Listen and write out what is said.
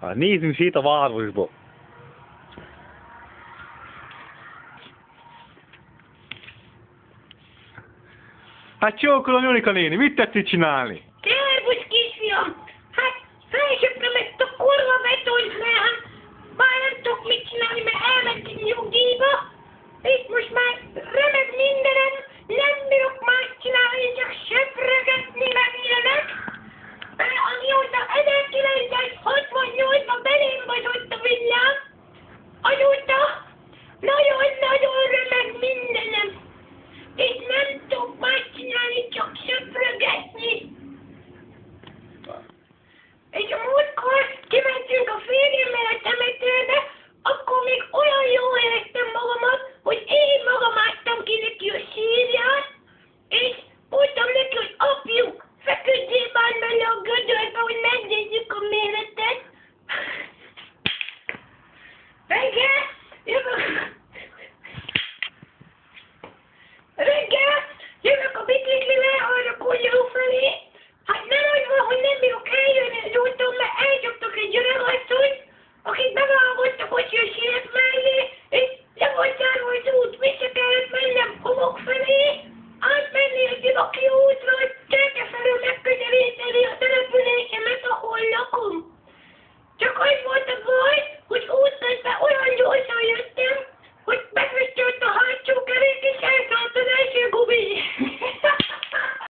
Hát nézzünk szét a városba. Hát csókolom, Jonika néni, mit tetszik csinálni? Szervusz, kisfiam! Hát felsöptem ezt a kurva betont, mert hát már nem tudok mit csinálni, mert elmentünk nyugdíjba, és most már remek mindenem, nem bírok más csinálni, csak söprögetni meg ilyenek. Mert amióta 1968-ban belém bazott a villám, azóta nagyon-nagyon remeg mindenem. És nem tudok más csinálni, csak söprögetni. És a múltkor kimentünk a férjemmel a temetőbe, akkor még olyan jól éreztem magamat, hogy én magam ástam ki neki a sírját, és mondtam neki, hogy apjuk, feküdjél már bele a gödörbe, hogy megnézzük a méretet. Reggel jövök a biciklivel arra Konyó felé. Hát nem az van, hogy nem bírok eljönni az úton, mert elcsaptak egy öregasszonyt, akik bevágott a kocsi a sírek mellé, és le volt zárva az út, vissza kellett mennem homok felé, átmenni a Gyulaki útra, hogy Cserke felől megközelíteni a településemet, ahol lakom. Csak az volt a baj, hogy útközben olyan gyorsan jött